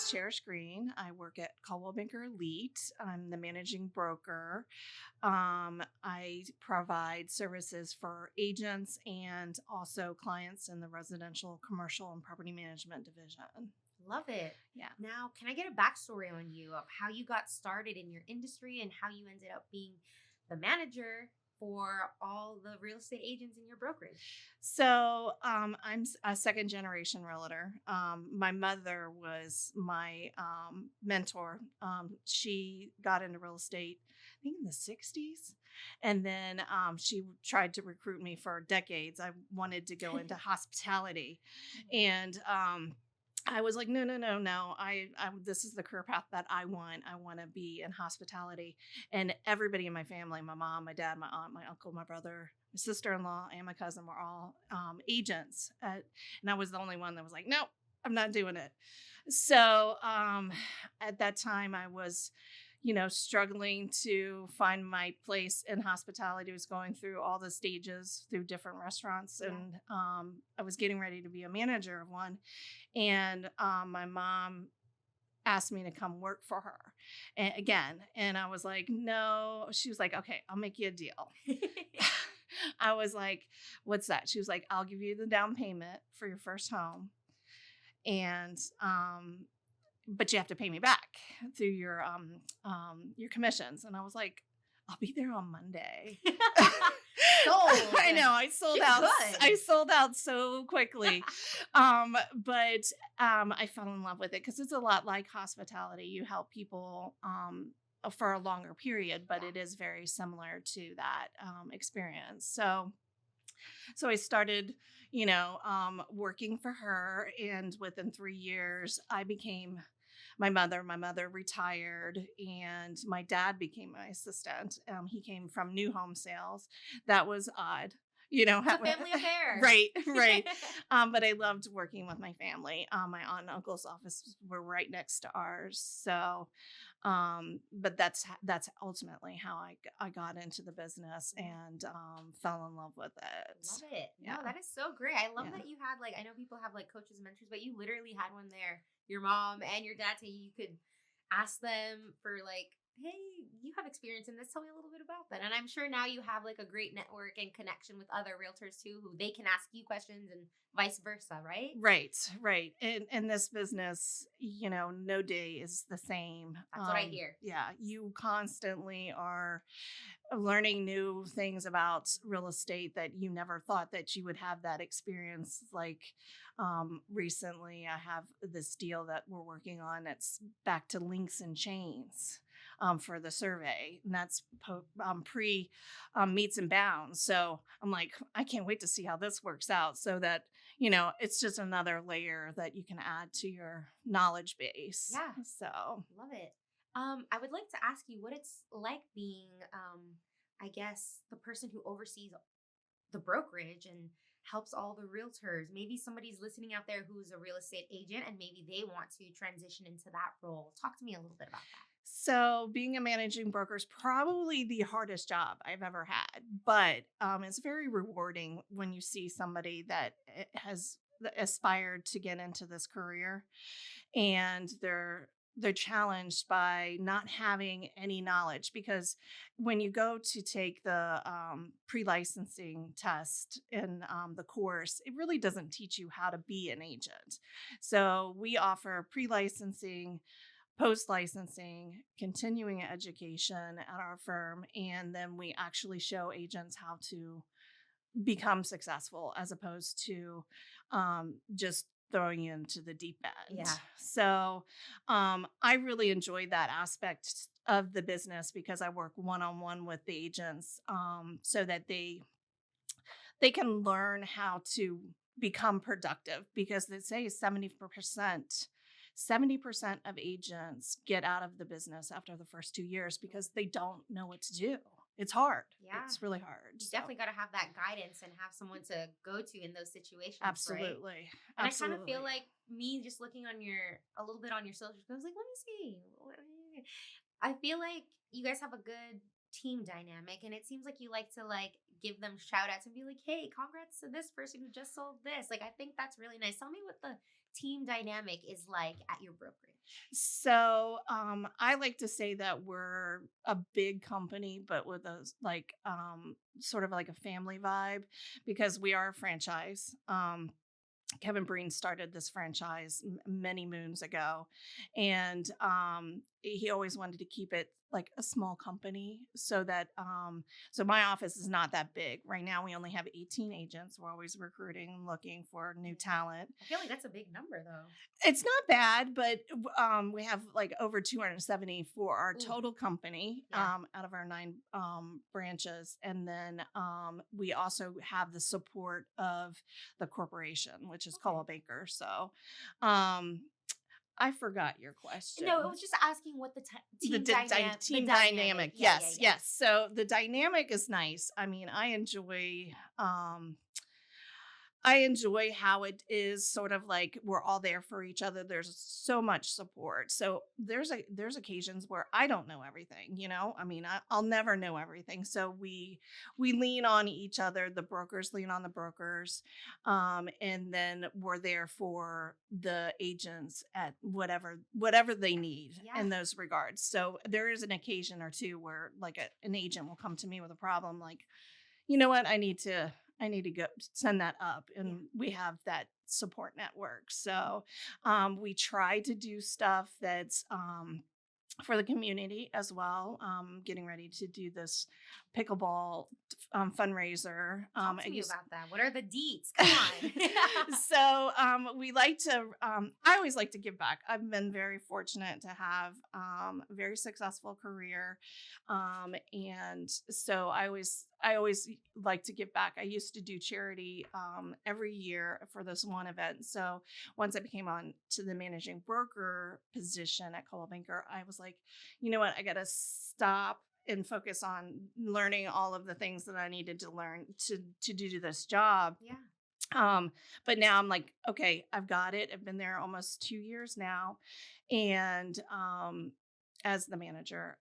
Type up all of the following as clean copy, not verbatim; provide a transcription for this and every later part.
is Cherish Green. I work at Coldwell Banker Elite. I'm the managing broker. I provide services for agents and also clients in the residential, commercial, and property management division. Love it. Yeah. Now, can I get a backstory on you of how you got started in your industry and how you ended up being the manager for all the real estate agents in your brokerage? A second generation realtor. My mother was my mentor. She got into real estate, I think, in the 60s. And then she tried to recruit me for decades. I wanted to go into hospitality. And I was like, no, no, no, no. This is the career path that I want. I want to be in hospitality. And everybody in my family, my mom, my dad, my aunt, my uncle, my brother, my sister-in-law, and my cousin were all agents. And I was the only one that was like, no, I'm not doing it. So at that time, I was, struggling to find my place in hospitality. I was going through all the stages through different restaurants, Yeah. and I was getting ready to be a manager of one. And my mom asked me to come work for her again. And I was like, no. She was like, okay, I'll make you a deal. I was like, what's that? She was like, I'll give you the down payment for your first home. And, but you have to pay me back through your commissions. And I was like, I'll be there on Monday. Sold. I know. I sold She's out. good. I sold out so quickly. But I fell in love with it because it's a lot like hospitality. You help people for a longer period, but Yeah. it is very similar to that experience. So I started, working for her, and within 3 years, I became my mother. My mother retired, and my dad became my assistant. He came from new home sales. That was odd. It's a family affair. Right, right. But I loved working with my family. My aunt and uncle's offices were right next to ours. So, but that's ultimately how I got into the business and fell in love with it. Love it. Yeah. No, that is so great. I love Yeah. that you had I know people have coaches and mentors, but you literally had one there. Your mom and your dad, so you could ask them for hey, you have experience in this. Tell me a little bit about that. And I'm sure now you have a great network and connection with other realtors too, who they can ask you questions and vice versa, right? Right, right. In this business, no day is the same. That's what I hear. Yeah, you constantly are learning new things about real estate that you never thought that you would have that experience. Recently, I have this deal that we're working on that's back to links and chains. For the survey, and that's pre meets and bounds. So I'm like, I can't wait to see how this works out. So that it's just another layer that you can add to your knowledge base. Yeah. So Love it. I would like to ask you what it's like being, I guess, the person who oversees the brokerage and helps all the realtors. Maybe somebody's listening out there who's a real estate agent and maybe they want to transition into that role. Talk to me a little bit about that. So being a managing broker is probably the hardest job I've ever had, but it's very rewarding when you see somebody that has aspired to get into this career, and they're challenged by not having any knowledge, because when you go to take the pre-licensing test in the course, it really doesn't teach you how to be an agent. So we offer pre-licensing, post licensing, continuing education at our firm, and then we actually show agents how to become successful as opposed to just throwing you into the deep end. Yeah. So I really enjoy that aspect of the business because I work one on one with the agents, so that they can learn how to become productive, because they say 70% of agents get out of the business after the first 2 years because they don't know what to do. It's hard. Yeah. It's really hard. You definitely got to have that guidance and have someone to go to in those situations. Right? Absolutely. And Absolutely. I kind of feel like me just looking on a little bit on your socials, I was like, let me see. I feel like you guys have a good team dynamic, and it seems like you like to like give them shout outs and be like, hey, congrats to this person who just sold this. Like, I think that's really nice. Tell me what the team dynamic is like at your brokerage. So, I like to say that we're a big company, but with a sort of like a family vibe because we are a franchise. Kevin Breen started this franchise many moons ago, and he always wanted to keep it like a small company so that so my office is not that big. Right now we only have 18 agents. We're always recruiting and looking for new Yeah. talent. I feel like that's a big number though. It's not bad, but we have like over 270 for our Ooh, total company yeah. out of our 9 branches. And then we also have the support of the corporation, which is Okay. Coldwell Banker. So um, I forgot your No, it question. was just asking what the team the Team dynamic. dynamic. Yeah, yeah, Yes, yeah. yes. So the dynamic is nice. I mean, I enjoy how it is sort of like we're all there for each other. There's so much support. So there's occasions where I don't know everything, you know? I mean, I'll never know everything. So we lean on each other. The brokers lean on the brokers. And then we're there for the agents at whatever they need Yeah. in those regards. So there is an occasion or two where like an agent will come to me with a problem like, you know what, I need to go send that up, Yeah. and we have that support network. So we try to do stuff that's for the community as well. Getting ready to do this pickleball fundraiser. Talk I to me used about that. What are the deets? Come on. so we like to I always like to give back. I've been very fortunate to have a very successful career, and so I always like to give back. I used to do charity every year for this one event. So once I became on to the managing broker position at Coldwell Banker, I was like, you know what, I got to stop and focus on learning all of the things that I needed to learn to do this job. Yeah. um but now I'm like, okay, I've got it. I've been there almost 2 years now, and as the manager,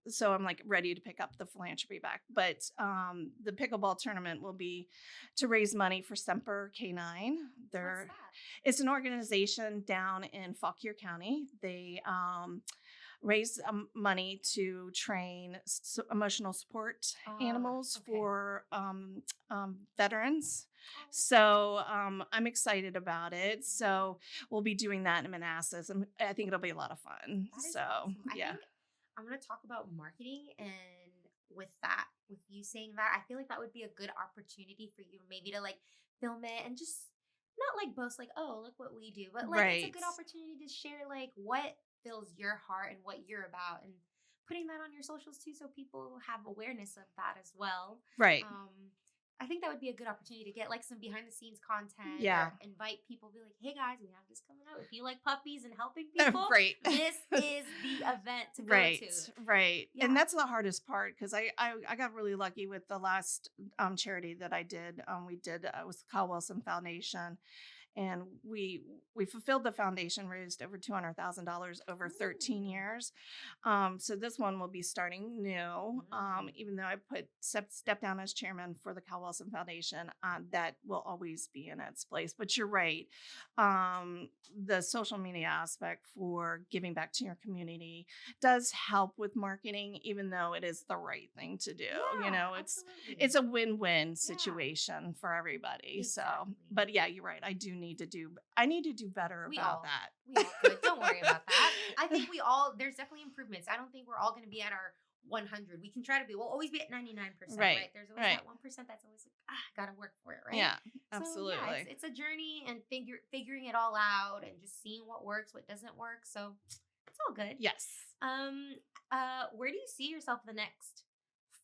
so I'm like ready to pick up the philanthropy back. But the pickleball tournament will be to raise money for Semper K9. What's They're that? It's an organization down in Fauquier County. They raise money to train emotional support animals Okay. for veterans. Oh, that's So I'm excited about it. So we'll be doing that in Manassas, and I think it'll be a lot of fun. that is So awesome. I yeah, think I'm going to talk about marketing, and with that, with you saying that, I feel like that would be a good opportunity for you maybe to like film it and just not like boast like, oh, look what we do, but like it's a right, good opportunity to share like what fills your heart and what you're about, and putting that on your socials too so people have awareness of that as well. right, Um I think that would be a good opportunity to get like some behind the scenes content yeah, or invite people, be like, hey guys, we have this coming out. If you like puppies and helping people, right. this is the event to go Right, to. right. And Yeah. that's the hardest part because I got really lucky with the last charity that I did. We did was the Kyle Wilson Foundation, and we fulfilled the foundation, raised over $200,000 over 13 Ooh. years. So this one will be starting new. Mm. Even though I step down as chairman for the Cal Wilson Foundation, that will always be in its place. But you're right, the social media aspect for giving back to your community does help with marketing, even though it is the right thing to do. You Yeah, know, absolutely. it's a win-win Yeah, situation for everybody. So, exactly. but yeah, you're right. I need to do better We about all that. we all could. Don't worry about that. I think we all there's definitely improvements. I don't think we're all going to be at our 100. We can try to be. We'll always be at 99%, Right. right? There's always Right. that 1% that's always like, got to work for it, right? Yeah, So, yeah, absolutely. it's a journey, and figuring it all out and just seeing what works, what doesn't work. So, it's all good. Yes. Um where do you see yourself the next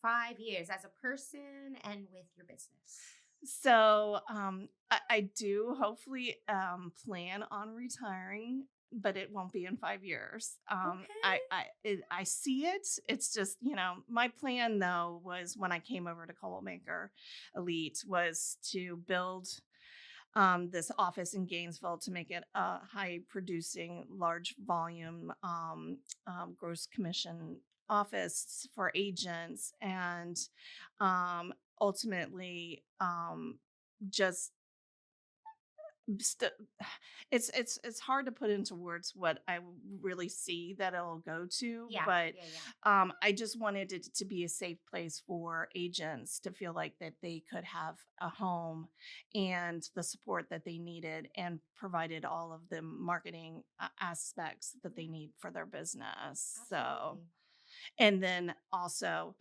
5 years as a person and with your business? So I do hopefully plan on retiring, but it won't be in 5 years. Okay. I see it. It's just, my plan though was when I came over to Coldwell Banker Elite was to build this office in Gainesville to make it a high producing, large volume, gross commission office for agents, and ultimately just st- it's hard to put into words what I really see that it'll go to, Yeah, but yeah, yeah. I just wanted it to be a safe place for agents to feel like that they could have a home and the support that they needed, and provided all of the marketing aspects that they Yeah, need for their business. So, absolutely. and then also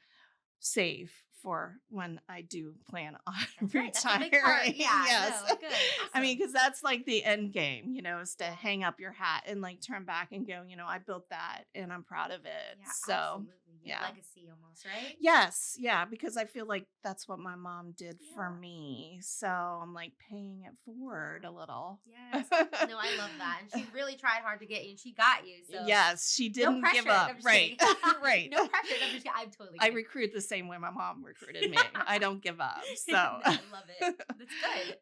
save for when I do plan on That's right. That's a big part. retiring. Yeah, Yes. no, good. I mean, Awesome. because that's like the end game, is to Yeah. hang up your hat and like turn back and go, I built that and I'm proud of it. Yeah, So, absolutely. Your yeah. legacy almost, right? Yes. Yeah. Because I feel like that's what my mom did for Yeah. me. So I'm like paying it forward Yeah. a little. Yes. No, I love that. And she really tried hard to get you and she got you. So Yes. She no didn't give pressure. No, up. I'm just Right. kidding. Right. No pressure. No, I'm just kidding. I'm totally I kidding. recruit the same way my mom recruited me. I don't give up. So, No, I love it. That's good.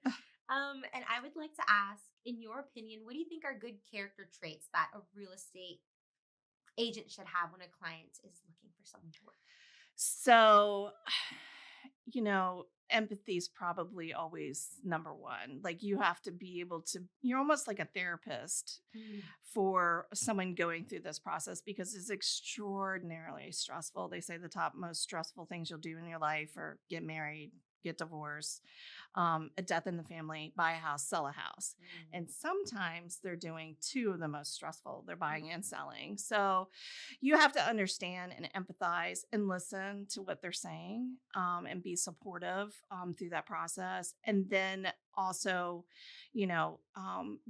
And I would like to ask, in your opinion, what do you think are good character traits that a real estate agent should have when a client is looking for someone to work so, empathy is probably always number one. Like, you have to be able to, you're almost like a therapist with? for someone going through this process, because it's extraordinarily stressful. They say the top most stressful things you'll do in your life are get married, get divorced, a death in the family, buy a house, sell a house. Mm. And sometimes they're doing two of the most stressful, they're buying and selling. So you have to understand and empathize and listen to what they're saying, and be supportive through that process. And then also,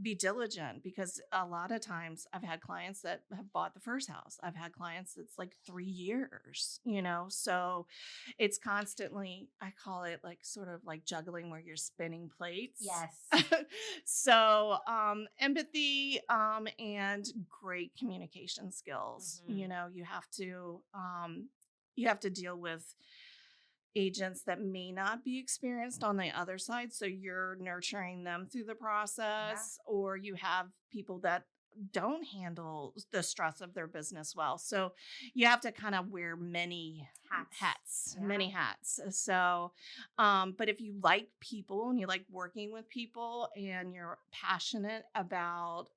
be diligent, because a lot of times I've had clients that have bought the first house. I've had clients that's like 3 years, so it's constantly, I call it like sort of like juggling where you're spinning plates. Yes. So, empathy, and great communication skills. Hmm. You have to deal with agents that may not be experienced on the other side. So you're nurturing them through the Yeah. process, or you have people that don't handle the stress of their business well. So you have to kind of wear many Hats. hats, Yeah. many hats. So, but if you like people and you like working with people and you're passionate about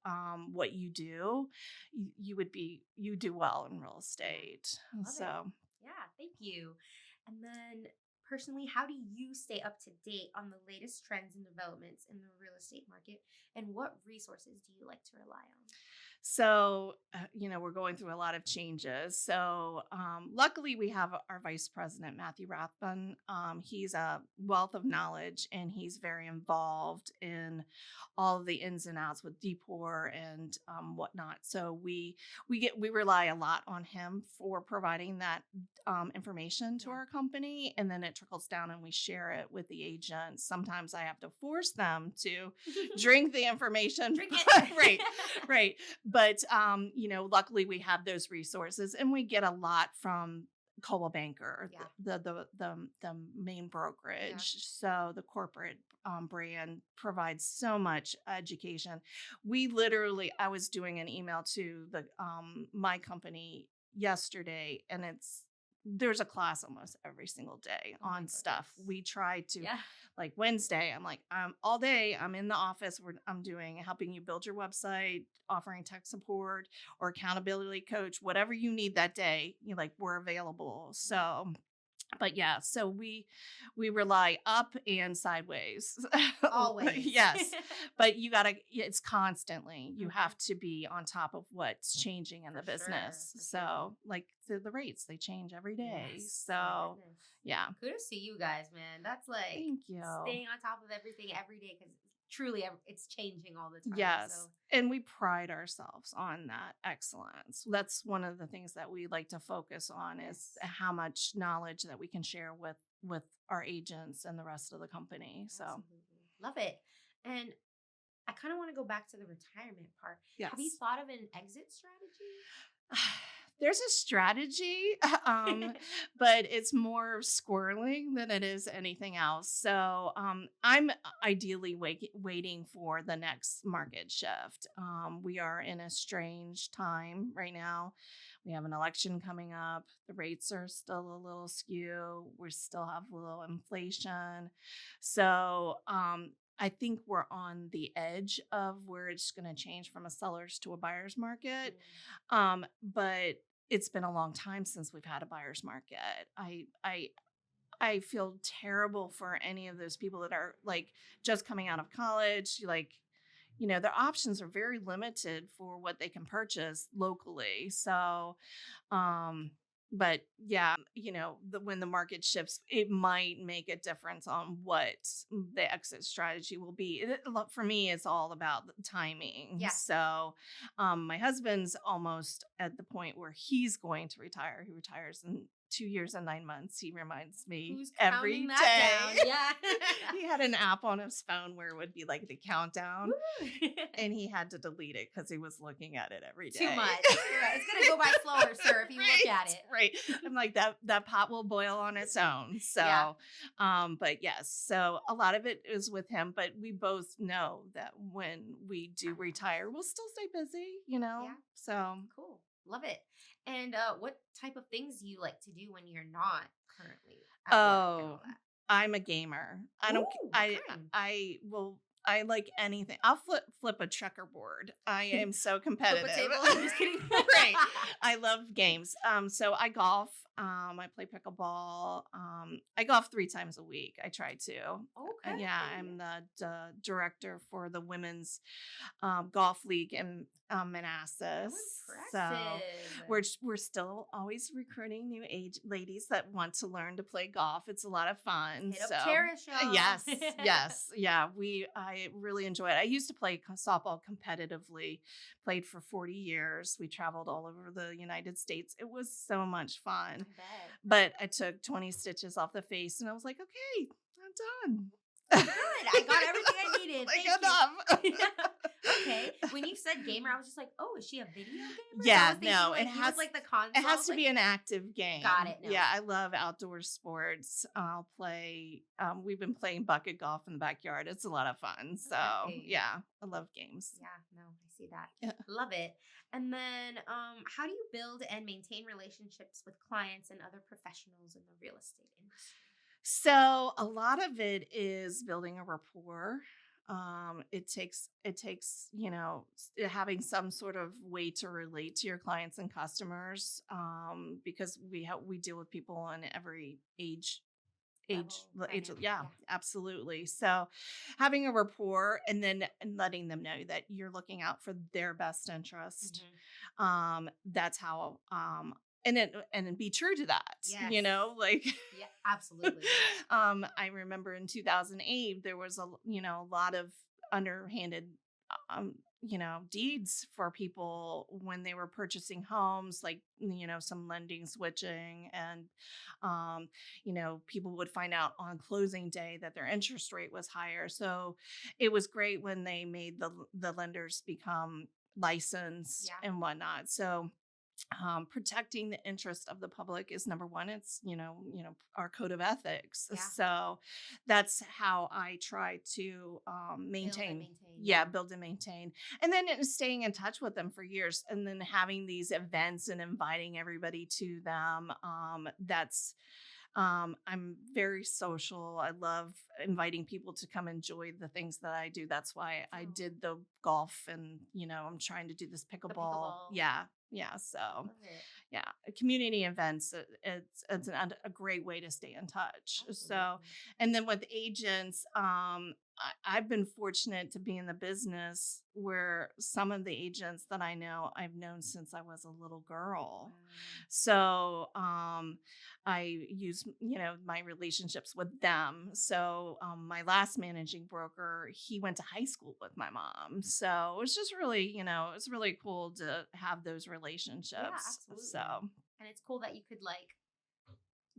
what you do, you do well in real Yeah. estate. Love it. So, Yeah. Thank you. And then, personally, how do you stay up to date on the latest trends and developments in the real estate market? And what resources do you like to rely on? So, we're going through a lot of changes. So, luckily, we have our vice president, Matthew Rathbun. He's a wealth of knowledge, and he's very involved in all of the ins and outs with Depor and whatnot. So we rely a lot on him for providing that information to Yeah. our company, and then it trickles down, and we share it with the agents. Sometimes I have to force them to drink the information. Drink it. Right, right. But luckily we have those resources, and we get a lot from Coldwell Banker, Yeah. the main Yeah. brokerage. So the corporate brand provides so much education. I was doing an email to the my company yesterday, and there's a class almost every single day Oh my on stuff. goodness. We try to, Yeah. like Wednesday, I'm like, all day I'm in the office where I'm helping you build your website, offering tech support or accountability coach, whatever you need that day, we're available. Yeah. So, but yeah, so we rely up and sideways. Always. Yes. But it's constantly, you Mhm. have to be on top of what's changing in For the sure. business. For sure. So, like the rates, they change every day. Yes. My So, goodness. yeah. Kudos to you guys, man. That's like Thank you. staying on top of everything every day because truly it's changing all the time. Yes. So, And we pride ourselves on that excellence. That's one of the things that we like to focus on, is yes, how much knowledge that we can share with our agents and the rest of the company. So, absolutely. Love it. And I kind of want to go back to the retirement part. Have you yes. thought of an exit strategy? There's a strategy, but it's more squirreling than it is anything else. So, I'm ideally waiting for the next market shift. We are in a strange time right now We have an election coming up. The rates are still a little skew. We still have a little inflation. So, I think we're on the edge of where it's going to change from a seller's to a buyer's market. But it's been a long time since we've had a buyer's market. I feel terrible for any of those people that are like just coming out of college. Like, their options are very limited for what they can purchase locally. So, um, but yeah, when the market shifts, it might make a difference on what the exit strategy will be. For me, it's all about the timing. Yeah. So, my husband's almost at the point where he's going to retire. He retires in 2 years and 9 months. He reminds me Who's every counting day. that down? Yeah. He had an app on his phone where it would be like the countdown, Woo. and he had to delete it because he was looking at it every day. Too much. Right. It's gonna go by slower, sir, if you look at it. Right. I'm like, that pot will boil on its own. So, Yeah. but yes, so a lot of it is with him, but we both know that when we do retire, we'll still stay busy, Yeah. So Cool. Love it. And what type of things do you like to do when you're not currently at work and all that? I'm a gamer. I don't. Ooh, what I kind? I will. I like anything. I'll flip a checkerboard. I am so Flip competitive. a table? I'm just kidding. Right. I love games. So I golf. I play pickleball. I golf 3 times a week. I try to. Okay. Yeah, I'm the director for the women's golf league in Manassas. So Impressive. we're still always recruiting new age ladies that want to learn to play golf. It's a lot of fun. Hit up So Cherish, y'all. yes, yeah. I really enjoy it. I used to play softball competitively. Played for 40 years. We traveled all over the United States. It was so much I fun. bet. But I took 20 stitches off the face, and I was like, okay, I'm done. Good. I got everything I needed. Like Thank you. enough. Okay. When you said gamer, I was just like, oh, is she a video gamer? Yeah, I was thinking, no, like, it you has with, like the console. it has to be an active game. Got it, no. Yeah, I love outdoor sports. I'll play. We've been playing bucket golf in the backyard. It's a lot of fun. So Okay. yeah, I love games. Yeah, no, I see that. Yeah. Love it. And then, how do you build and maintain relationships with clients and other professionals in the real estate industry? So a lot of it is building a rapport. It takes having some sort of way to relate to your clients and customers, because we deal with people on every age. Dynamic, Yeah, absolutely. So having a rapport, and then letting them know that you're looking out for their best interest. That's how, and be true to that. Yes. Like Yeah, absolutely. I remember in 2008 there was a lot of underhanded deeds for people when they were purchasing homes, like some lending switching, and people would find out on closing day that their interest rate was higher. So it was great when they made the lenders become licensed and whatnot. So protecting the interest of the public is number one. It's our code of ethics. Yeah. So that's how I try to maintain. Build and maintain, and then staying in touch with them for years, and then having these events and inviting everybody to them. I'm very social. I love inviting people to come enjoy the things that I do. That's why I did the golf, and I'm trying to do this pickleball. Yeah. So Love it. yeah, community events. It's a great way to stay in touch. Absolutely. So, and then with agents, I've been fortunate to be in the business where some of the agents that I know I've known since I was a little girl. So I use my relationships with them. So my last managing broker, he went to high school with my mom. So it's just really it's really cool to have those relationships. Yeah, absolutely. So and it's cool that you could like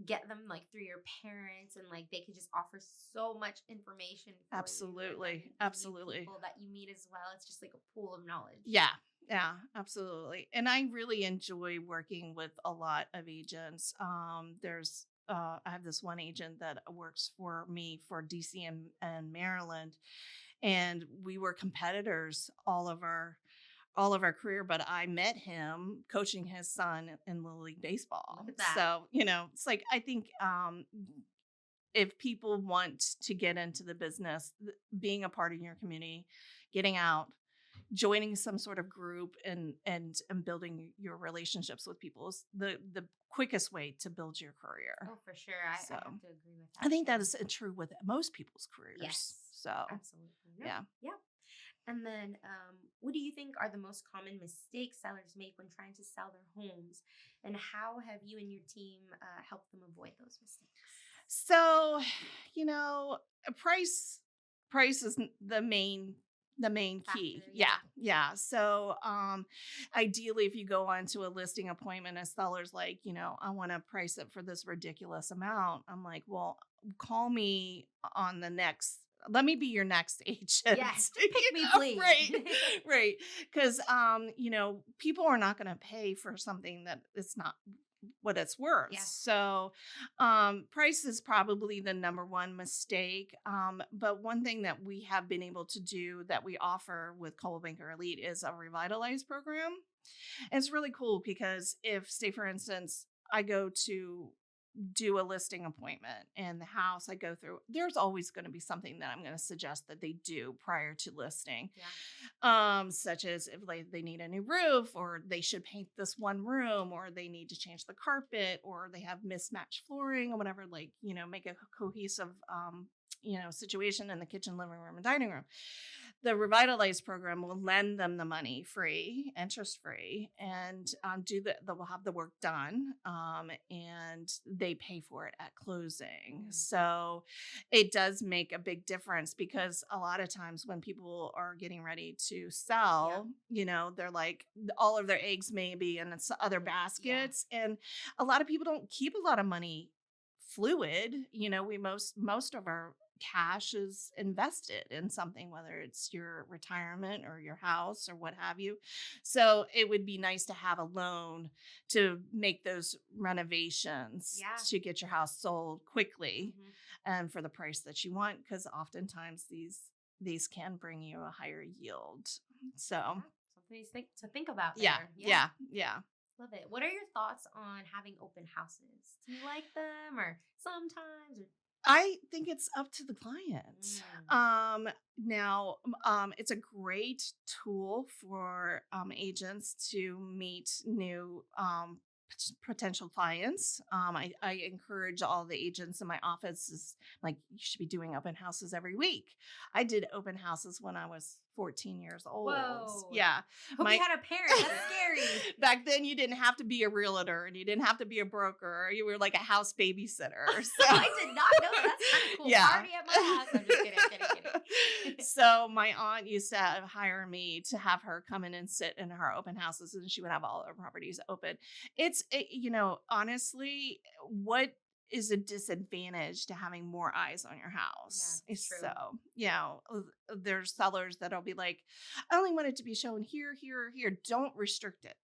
get them like through your parents, and like they could just offer so much information for absolutely. people that you meet as well. It's just like a pool of knowledge. Yeah, absolutely. And I really enjoy working with a lot of agents. I have this one agent that works for me for DC and Maryland, and we were competitors all of our all of our career, but I met him coaching his son in Little League baseball. Look at that. So, it's like, I think, if people want to get into the business, being a part of your community, getting out, joining some sort of group and building your relationships with people is the quickest way to build your career. Oh, for sure. I So have to agree with that. I think too. that is true with most people's careers. Yes. So Absolutely. No. yeah. Yep. And then, what do you think are the most common mistakes sellers make when trying to sell their homes? And how have you and your team helped them avoid those mistakes? So, price is the main key. Factor, Yeah. yeah. Yeah. So, ideally, if you go onto a listing appointment, a seller's like, I want to price it for this ridiculous amount. I'm like, well, call me on the next. Let me be your next agent. Yes. Pick me, please. Right. Right. Because, people are not going to pay for something that it's not what it's worth. Yeah. So, price is probably the number one mistake. But one thing that we have been able to do that we offer with Coldwell Banker Elite is a revitalize program. And it's really cool because if, say, for instance, I go to do a listing appointment and the house I go through, there's always going to be something that I'm going to suggest that they do prior to listing. Yeah. Such as if they need a new roof, or they should paint this one room, or they need to change the carpet, or they have mismatched flooring or whatever, make a cohesive, situation in the kitchen, living room, and dining room. The Revitalize program will lend them the money free, interest free, and they'll have the work done, and they pay for it at closing. So it does make a big difference, because a lot of times when people are getting ready to sell, they're like, all of their eggs may be in other baskets, and a lot of people don't keep a lot of money fluid. We most of our cash is invested in something, whether it's your retirement or your house or what have you. So it would be nice to have a loan to make those renovations, Yeah. to get your house sold quickly Mhm. and for the price that you want, because oftentimes these can bring you a higher yield. So Yeah. Something to think about yeah, there. yeah. Love it. What are your thoughts on having open houses? Do you like them, or sometimes? Or... I think it's up to the client. Now, it's a great tool for agents to meet new potential clients. I encourage all the agents in my office, is like, you should be doing open houses every week. I did open houses when I was 14 years old. Whoa. Yeah. Hope you had a parent. That's scary. Back then, you didn't have to be a realtor, and you didn't have to be a broker. You were like a house babysitter. So I did not know that. That's kind of cool. Yeah. Party at my house. I'm just kidding. So my aunt used to hire me to have her come in and sit in her open houses, and she would have all her properties open. Honestly, what is a disadvantage to having more eyes on your house? Yeah, it's true. So, there's sellers that'll be like, I only want it to be shown here, here, or here. Don't restrict it.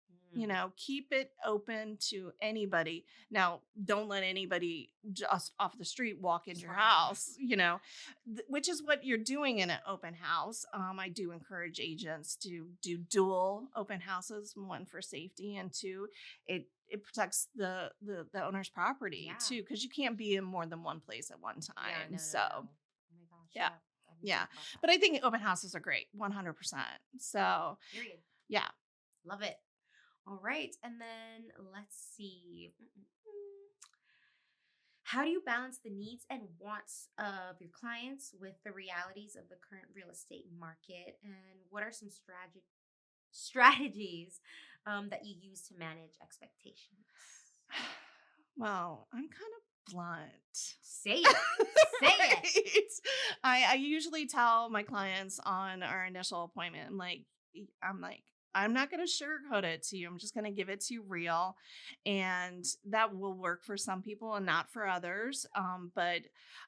Keep it open to anybody. Now, don't let anybody just off the street walk into your house, which is what you're doing in an open house. I do encourage agents to do dual open houses, one for safety, and two, it protects the owner's property too, because you can't be in more than one place at one time. No. So Oh my gosh. yeah. I didn't Yeah. think about that. But I think open houses are great, 100%. So Period. yeah. Love it. All right. And then let's see. How do you balance the needs and wants of your clients with the realities of the current real estate market? And what are some strategies that you use to manage expectations? Well, I'm kind of blunt. Say it. Say it. Right? I usually tell my clients on our initial appointment, I'm not going to sugarcoat it to you. I'm just going to give it to you real. And that will work for some people and not for others. But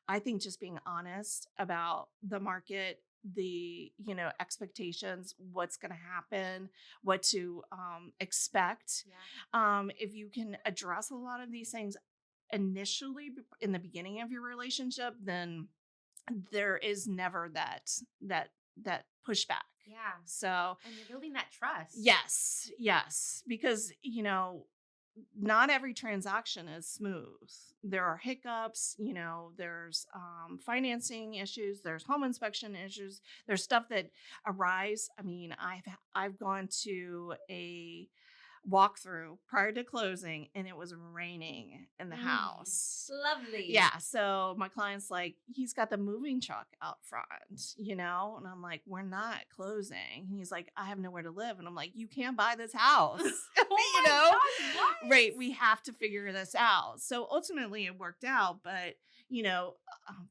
I think just being honest about the market, the expectations, what's going to happen, what to expect. Yeah. If you can address a lot of these things initially in the beginning of your relationship, then there is never that pushback. Yeah. So And you're building that trust. yes, because, not every transaction is smooth. There are hiccups, there's financing issues, there's home inspection issues, there's stuff that arise. I mean, I've gone to a walkthrough prior to closing and it was raining in the Mm, house. lovely. Yeah, so my client's like, he's got the moving truck out front, and I'm like, we're not closing. And he's like, I have nowhere to live. And I'm like, you can't buy this house. Oh my gosh, what? Right, we have to figure this out. So ultimately it worked out, but um,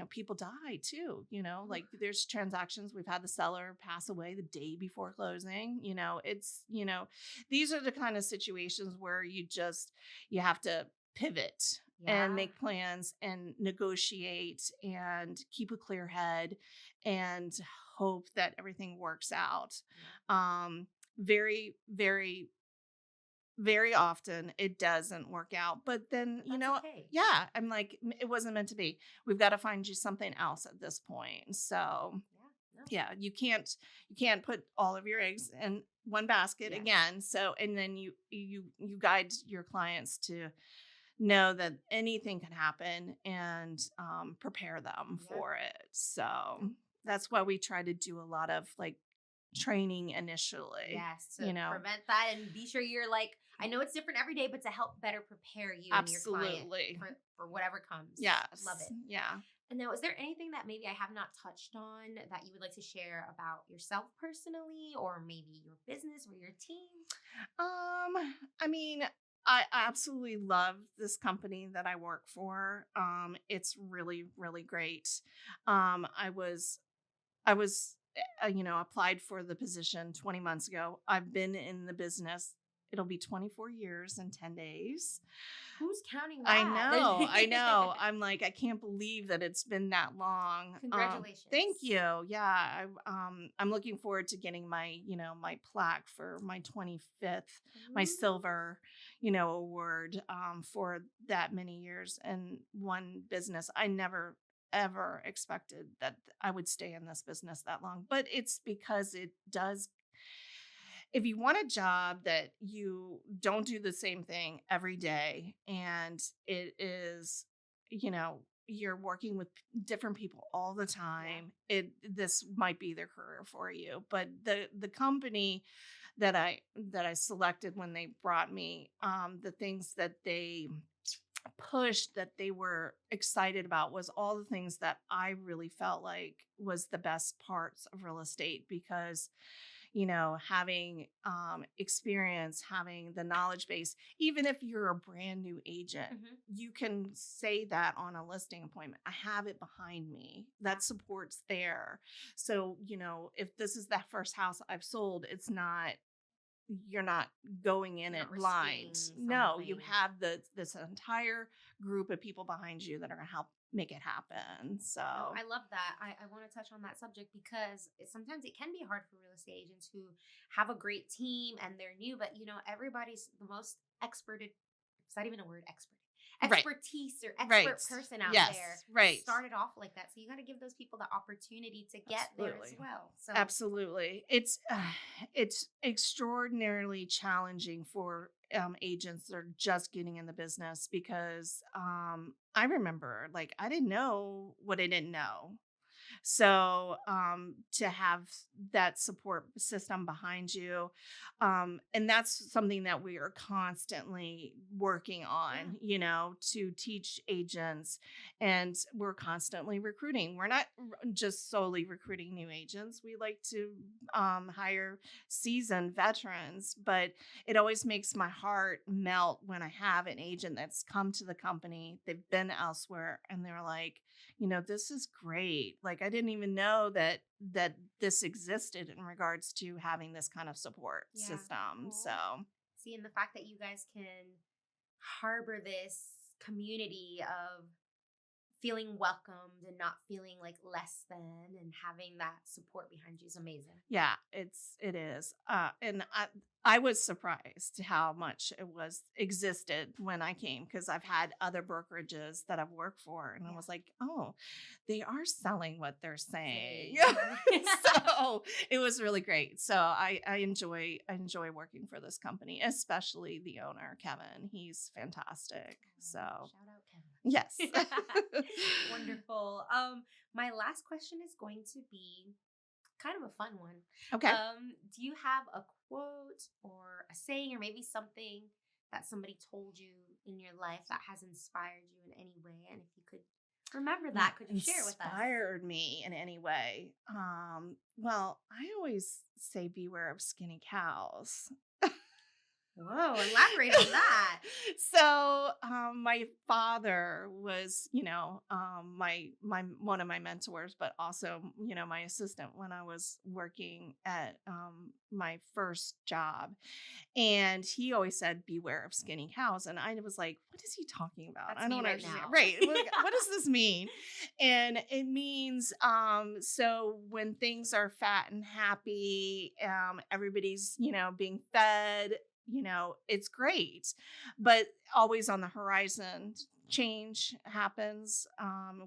people die too, like there's transactions. We've had the seller pass away the day before closing. It's, these are the kind of situations where you have to pivot and Yeah. make plans and negotiate and keep a clear head and hope that everything works out. Very, very, very often it doesn't work out, but then, But that's okay. yeah, I'm like, It wasn't meant to be. We've got to find you something else at this point." So, Yeah. No. yeah, you can't put all of your eggs in one basket Yes. again. So, and then you guide your clients to know that anything can happen and prepare them Yep. for it. So, No, that's that's why great. we try to do a lot of like training initially, Yes, to prevent that and be sure you're like, I know it's different every day, but to help better prepare you and your client Absolutely. for whatever comes. Love Yes. it. Yeah. And now, is there anything that maybe I have not touched on that you would like to share about yourself personally, or maybe your business or your team? I mean, I absolutely love this company that I work for. It's really, really great. I was, applied for the position 20 months ago. I've been in the business. It'll be 24 years and 10 days. Who's counting I that? know, I know. I'm like, I can't believe that it's been that long. Thank Congratulations. you. Yeah, I'm looking forward to getting my plaque for my 25th, my Ooh. silver, award for that many years and one business. I never ever expected that I would stay in this business that long, but it's because it does. If you want a job that you don't do the same thing every day and it is, you're working with different people all the Yeah. time, this might be their career for you. But the company that I selected when they brought me, the things that they pushed that they were excited about was all the things that I really felt like was the best parts of real estate because having experience, having the knowledge base, even if you're a brand new agent, Hmm. you can say that on a listing appointment. I have it behind me. That support's there. So, if this is that first house I've sold, you're not going in You're it not blind. risking No, you something. have this entire group of people behind you that are going to help make it happen. No, So, I love that. I want to touch on that subject because sometimes it can be hard for real estate agents who have a great team and they're new, but everybody's the most experted. It's not even a word, expert. right, Expertise or right. expert person out there Yes, right. started off like that. So you got to give those people the opportunity to get there as Absolutely. well. So, Absolutely. It's extraordinarily challenging for agents that are just getting in the business because I remember like I didn't know what I didn't know. So to have that support system behind you, and that's something that we are constantly working yeah. on, to teach agents, and we're constantly recruiting. We're not just solely recruiting new agents. We like to hire seasoned veterans, but it always makes my heart melt when I have an agent that's come to the company, they've been elsewhere, and they're like, this is great. Like I didn't even know that this existed in regards to having this kind of support Yeah. system. So, Aw. See, and the fact that you guys can harbor this community of feeling welcomed and not feeling like less than, and having that support behind you is amazing. Yeah, it is. And I was surprised how much it was existed when I came, because I've had other brokerages that I've worked for, and I Yeah. was like, oh, they are selling what they're saying. Same. So it was really great. So I enjoy working for this company, especially the owner, Kevin. He's fantastic. So Shout out yes. Kevin. Wonderful. My last question is going to be kind of a fun one. Okay. Do you have a quote or a saying or maybe something that somebody told you in your life that has inspired you in any way? And if you could remember that, could you share with us? Inspired me in any way? Well, I always say beware of skinny cows. Whoa, elaborate on that. So my father was, my one of my mentors, but also, my assistant when I was working at my first job. And he always said, beware of skinny cows. And I was like, what is he talking about? That's I me don't right understand. now. Right. What does this mean? And it means, so when things are fat and happy, everybody's, being fed, it's great, but always on the horizon, change happens,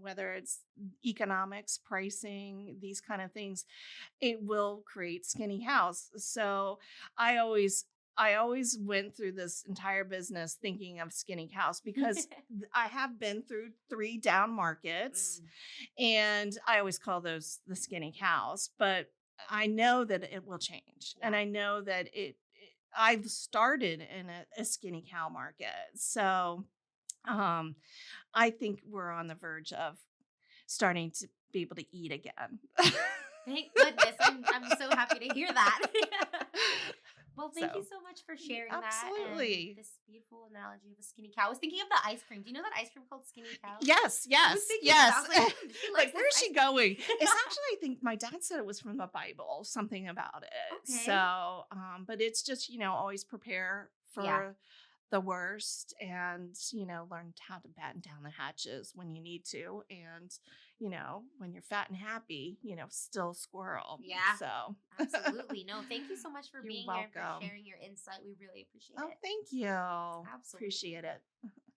whether it's economics, pricing, these kind of things, it will create skinny cows. So I always I always went through this entire business thinking of skinny cows, because I have been through 3 down markets, Mm, and I always call those the skinny cows, but I know that it will change. And yeah. I know that I've started in a skinny cow market. So um, I think we're on the verge of starting to be able to eat again. Thank goodness. I'm so happy to hear that. Well, thank you So, so much for sharing that and absolutely. this beautiful analogy of a skinny cow. I was thinking of the ice cream. Do you know that ice cream called Skinny Cow? Yes, I was yes, thinking that. yes. I was like, she likes Like, this where's ice she going? It's actually, I think my dad said it was from the Bible, something about it. Okay. So, but it's just, always prepare Yeah. for the worst, and, learn how to batten down the hatches when you need to. And, when you're fat and happy, still squirrel. Yeah. So, Absolutely. No, thank you so much for you're being here and for welcome. sharing your insight. We really appreciate Oh, it. thank you. Absolutely. Appreciate it.